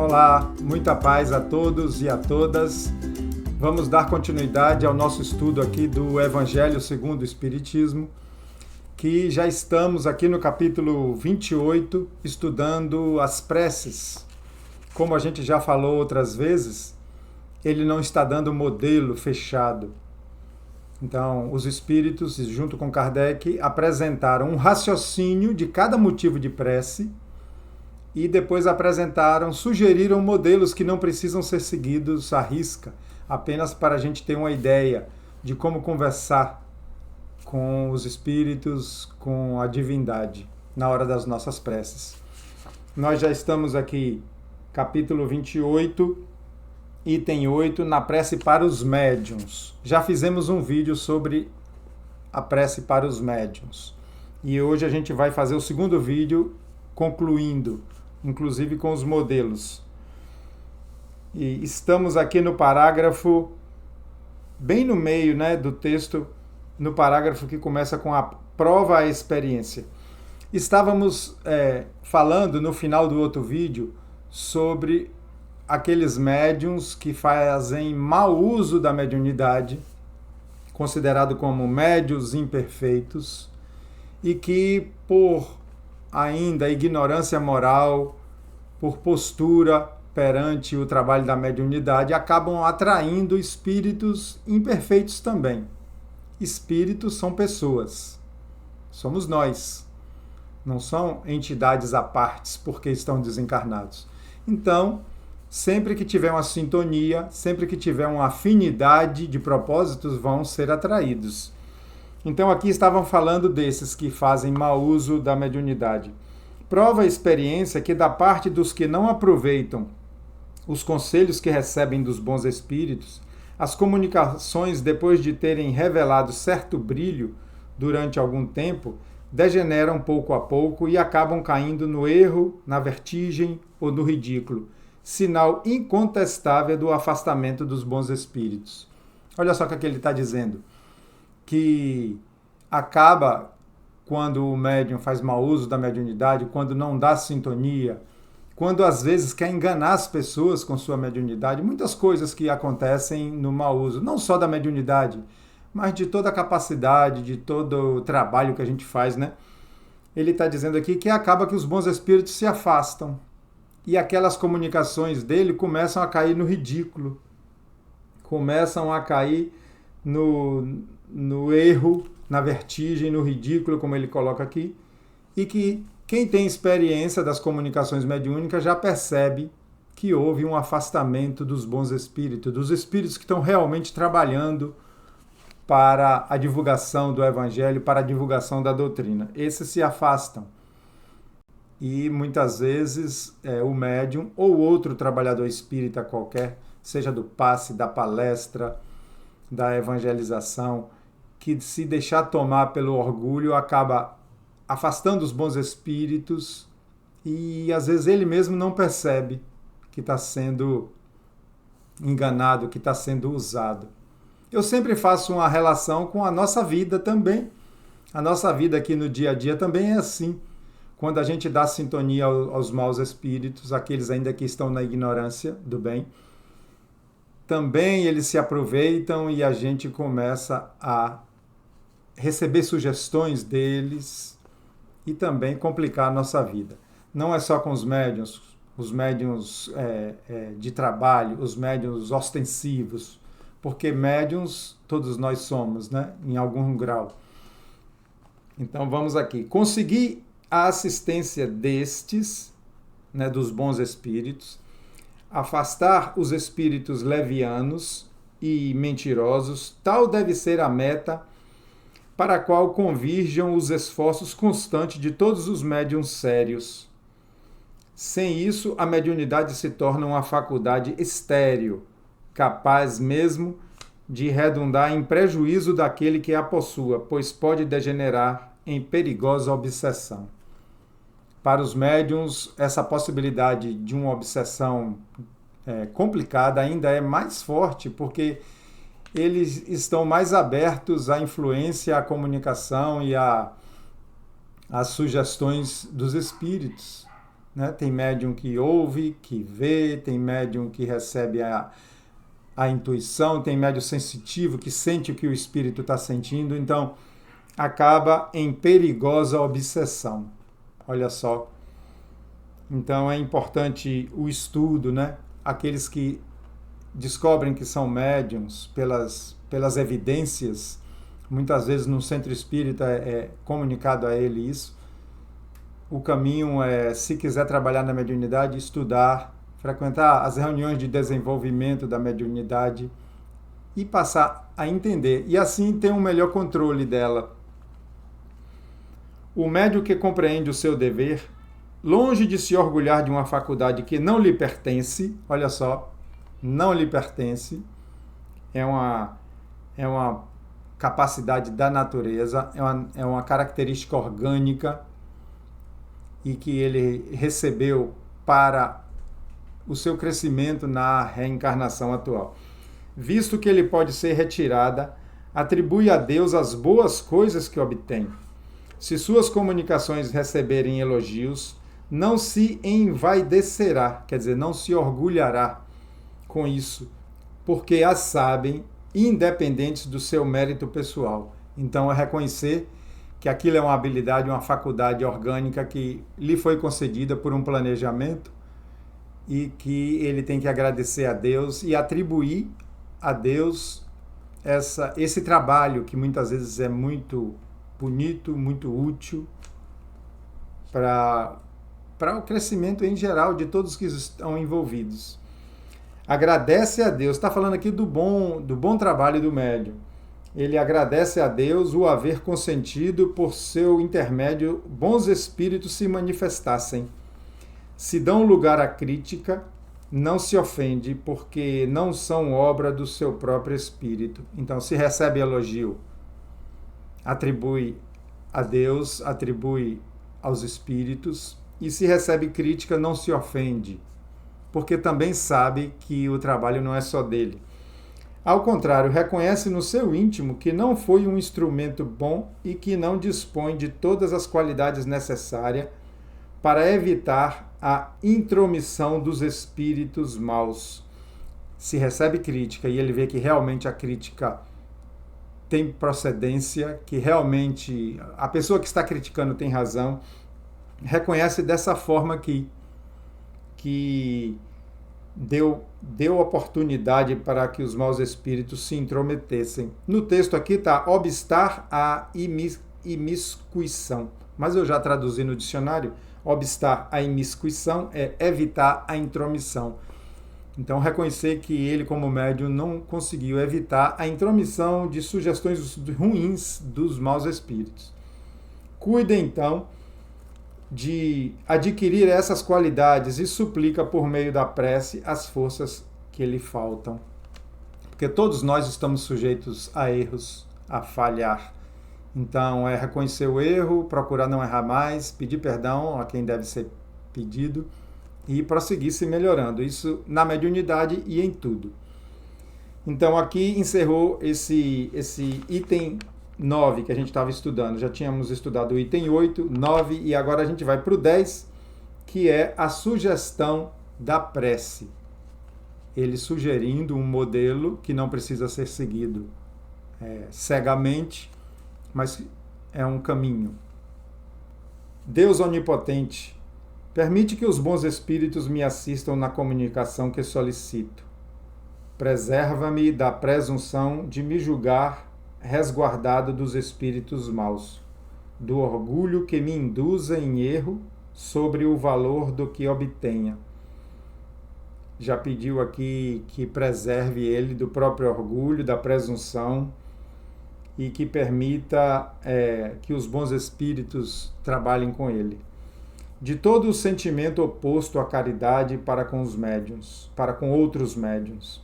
Olá, muita paz a todos e a todas. Vamos dar continuidade ao nosso estudo aqui do Evangelho segundo o Espiritismo, que já estamos aqui no capítulo 28, estudando as preces. Como a gente já falou outras vezes, ele não está dando modelo fechado. Então, os espíritos, junto com Kardec, apresentaram um raciocínio de cada motivo de prece e depois sugeriram modelos que não precisam ser seguidos à risca, apenas para a gente ter uma ideia de como conversar com os espíritos, com a divindade, na hora das nossas preces. Nós já estamos aqui, capítulo 28, item 8, na prece para os médiuns. Já fizemos um vídeo sobre a prece para os médiuns. E hoje a gente vai fazer o segundo vídeo, concluindo, inclusive com os modelos. E estamos aqui no parágrafo, bem no meio, do texto, no parágrafo que começa com a prova à experiência. Estávamos falando no final do outro vídeo sobre aqueles médiuns que fazem mau uso da mediunidade, considerado como médiuns imperfeitos, e que por ainda ignorância moral, por postura perante o trabalho da mediunidade, acabam atraindo espíritos imperfeitos também. Espíritos são pessoas, somos nós, não são entidades à parte porque estão desencarnados. Então, sempre que tiver uma sintonia, sempre que tiver uma afinidade de propósitos, vão ser atraídos. Então aqui estavam falando desses que fazem mau uso da mediunidade. Prova a experiência que da parte dos que não aproveitam os conselhos que recebem dos bons espíritos, as comunicações, depois de terem revelado certo brilho durante algum tempo, degeneram pouco a pouco e acabam caindo no erro, na vertigem ou no ridículo, sinal incontestável do afastamento dos bons espíritos. Olha só o que ele está dizendo, que acaba quando o médium faz mau uso da mediunidade, quando não dá sintonia, quando às vezes quer enganar as pessoas com sua mediunidade, muitas coisas que acontecem no mau uso, não só da mediunidade, mas de toda a capacidade, de todo o trabalho que a gente faz, Ele está dizendo aqui que acaba que os bons espíritos se afastam e aquelas comunicações dele começam a cair no ridículo, começam a cair no erro, na vertigem, no ridículo, como ele coloca aqui, e que quem tem experiência das comunicações mediúnicas já percebe que houve um afastamento dos bons espíritos, dos espíritos que estão realmente trabalhando para a divulgação do Evangelho, para a divulgação da doutrina. Esses se afastam. E muitas vezes o médium ou outro trabalhador espírita qualquer, seja do passe, da palestra, da evangelização, que se deixar tomar pelo orgulho acaba afastando os bons espíritos e às vezes ele mesmo não percebe que está sendo enganado, que está sendo usado. Eu sempre faço uma relação com a nossa vida também. A nossa vida aqui no dia a dia também é assim. Quando a gente dá sintonia aos maus espíritos, aqueles ainda que estão na ignorância do bem, também eles se aproveitam e a gente começa a receber sugestões deles e também complicar a nossa vida. Não é só com os médiuns de trabalho, os médiuns ostensivos, porque médiuns todos nós somos, em algum grau. Então vamos aqui. Conseguir a assistência destes, dos bons espíritos, afastar os espíritos levianos e mentirosos, tal deve ser a meta para a qual convirjam os esforços constantes de todos os médiuns sérios. Sem isso, a mediunidade se torna uma faculdade estéril, capaz mesmo de redundar em prejuízo daquele que a possua, pois pode degenerar em perigosa obsessão. Para os médiuns, essa possibilidade de uma obsessão complicada ainda é mais forte, porque eles estão mais abertos à influência, à comunicação e às sugestões dos espíritos. né? Tem médium que ouve, que vê, tem médium que recebe a intuição, tem médium sensitivo que sente o que o espírito está sentindo, então acaba em perigosa obsessão. Olha só. Então é importante o estudo, né? Aqueles que descobrem que são médiums pelas evidências, muitas vezes no centro espírita é comunicado a ele isso. O caminho é, se quiser trabalhar na mediunidade, estudar, frequentar as reuniões de desenvolvimento da mediunidade e passar a entender, e assim ter um melhor controle dela. O médium que compreende o seu dever, longe de se orgulhar de uma faculdade que não lhe pertence, olha só, não lhe pertence, é uma capacidade da natureza, é uma característica orgânica e que ele recebeu para o seu crescimento na reencarnação atual. Visto que ele pode ser retirada, atribui a Deus as boas coisas que obtém. Se suas comunicações receberem elogios, não se envaidecerá, quer dizer, não se orgulhará com isso, porque as sabem, independentes do seu mérito pessoal. Então, é reconhecer que aquilo é uma habilidade, uma faculdade orgânica que lhe foi concedida por um planejamento e que ele tem que agradecer a Deus e atribuir a Deus esse trabalho que muitas vezes é muito bonito, muito útil para o crescimento em geral de todos que estão envolvidos. Agradece a Deus, está falando aqui do bom trabalho do médium. Ele agradece a Deus o haver consentido por seu intermédio bons espíritos se manifestassem. Se dão lugar à crítica, não se ofende, porque não são obra do seu próprio espírito. Então, se recebe elogio, atribui a Deus, atribui aos espíritos, e se recebe crítica, não se ofende, porque também sabe que o trabalho não é só dele. Ao contrário, reconhece no seu íntimo que não foi um instrumento bom e que não dispõe de todas as qualidades necessárias para evitar a intromissão dos espíritos maus. Se recebe crítica e ele vê que realmente a crítica tem procedência, que realmente a pessoa que está criticando tem razão, reconhece dessa forma que deu oportunidade para que os maus espíritos se intrometessem. No texto aqui está obstar a imiscuição, mas eu já traduzi no dicionário, obstar a imiscuição é evitar a intromissão. Então, reconhecer que ele, como médium, não conseguiu evitar a intromissão de sugestões ruins dos maus espíritos. Cuide, então, de adquirir essas qualidades e suplica por meio da prece as forças que lhe faltam. Porque todos nós estamos sujeitos a erros, a falhar. Então, é reconhecer o erro, procurar não errar mais, pedir perdão a quem deve ser pedido e prosseguir se melhorando. Isso na mediunidade e em tudo. Então, aqui encerrou esse item 9 que a gente estava estudando. Já tínhamos estudado o item 8, 9 e agora a gente vai para o 10, que é a sugestão da prece. Ele sugerindo um modelo que não precisa ser seguido cegamente, mas é um caminho. Deus onipotente, permite que os bons espíritos me assistam na comunicação que solicito. Preserva-me da presunção de me julgar resguardado dos espíritos maus, do orgulho que me induza em erro sobre o valor do que obtenha. Já pediu aqui que preserve ele do próprio orgulho, da presunção, e que permita que os bons espíritos trabalhem com ele. De todo o sentimento oposto à caridade para com os médiuns, para com outros médiuns.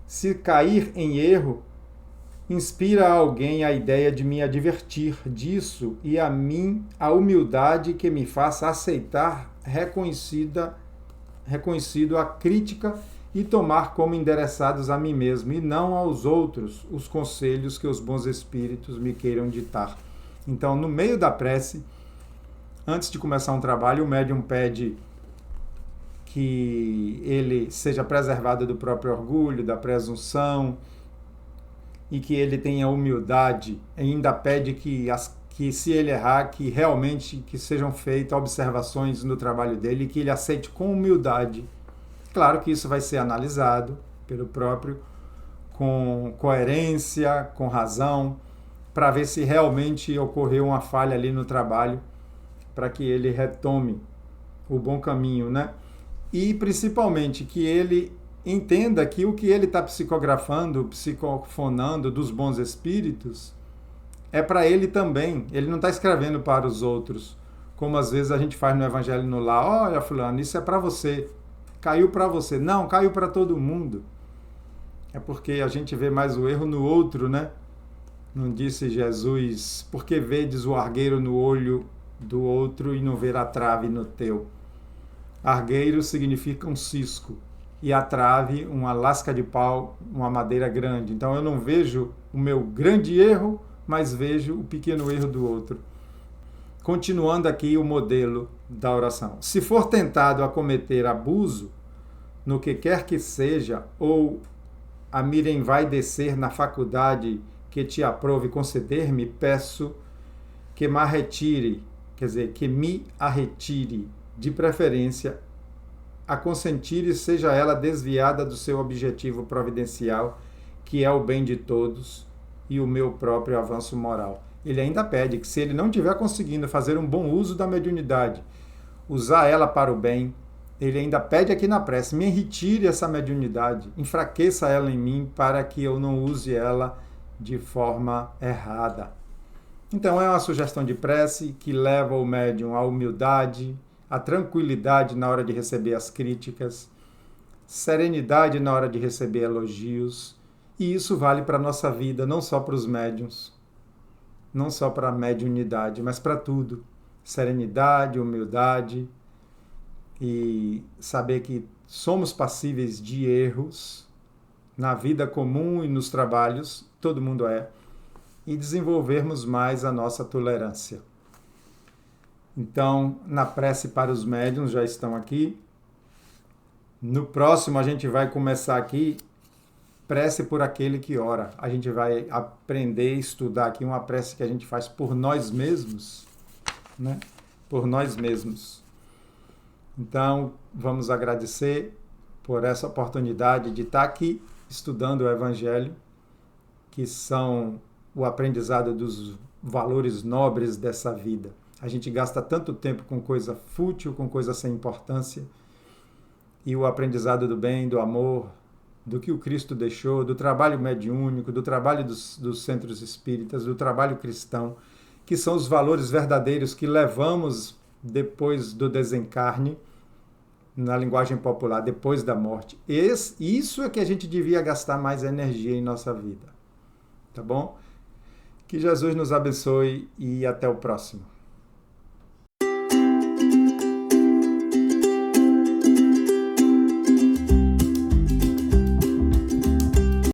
Se cair em erro, inspira a alguém a ideia de me advertir disso e a mim a humildade que me faça aceitar reconhecido a crítica e tomar como endereçados a mim mesmo e não aos outros os conselhos que os bons espíritos me queiram ditar. Então, no meio da prece, antes de começar um trabalho, o médium pede que ele seja preservado do próprio orgulho, da presunção, e que ele tenha humildade. Ainda pede que se ele errar, que realmente que sejam feitas observações no trabalho dele e que ele aceite com humildade. Claro que isso vai ser analisado pelo próprio, com coerência, com razão, para ver se realmente ocorreu uma falha ali no trabalho, para que ele retome o bom caminho, né? E principalmente que ele entenda que o que ele está psicografando, psicofonando dos bons espíritos, é para ele também. Ele não está escrevendo para os outros, como às vezes a gente faz no Evangelho no Lar. Olha, fulano, isso é para você. Caiu para você. Não, caiu para todo mundo. É porque a gente vê mais o erro no outro, né? Não disse Jesus, por que vedes o argueiro no olho do outro e não ver a trave no teu? Argueiro significa um cisco e a trave uma lasca de pau, uma madeira grande. Então eu não vejo o meu grande erro, mas vejo o pequeno erro do outro. Continuando aqui o modelo da oração. Se for tentado a cometer abuso, no que quer que seja, ou a mira envaidecer na faculdade que te aprove conceder-me, peço que me arretire, que me arretire, de preferência, a consentir e seja ela desviada do seu objetivo providencial, que é o bem de todos e o meu próprio avanço moral. Ele ainda pede que, se ele não estiver conseguindo fazer um bom uso da mediunidade, usar ela para o bem, ele ainda pede aqui na prece, me retire essa mediunidade, enfraqueça ela em mim para que eu não use ela de forma errada. Então é uma sugestão de prece que leva o médium à humildade, à tranquilidade na hora de receber as críticas, serenidade na hora de receber elogios, e isso vale para a nossa vida, não só para os médiuns, não só para a mediunidade, mas para tudo. Serenidade, humildade e saber que somos passíveis de erros na vida comum e nos trabalhos, todo mundo é, e desenvolvermos mais a nossa tolerância. Então, na prece para os médiuns já estão aqui. No próximo a gente vai começar aqui, prece por aquele que ora. A gente vai aprender, estudar aqui uma prece que a gente faz por nós mesmos, né? Por nós mesmos. Então, vamos agradecer por essa oportunidade de estar aqui estudando o Evangelho, que são o aprendizado dos valores nobres dessa vida. A gente gasta tanto tempo com coisa fútil, com coisa sem importância, e o aprendizado do bem, do amor, do que o Cristo deixou, do trabalho mediúnico, do trabalho dos centros espíritas, do trabalho cristão, que são os valores verdadeiros que levamos depois do desencarne, na linguagem popular, depois da morte. Isso é que a gente devia gastar mais energia em nossa vida. Tá bom? Que Jesus nos abençoe e até o próximo.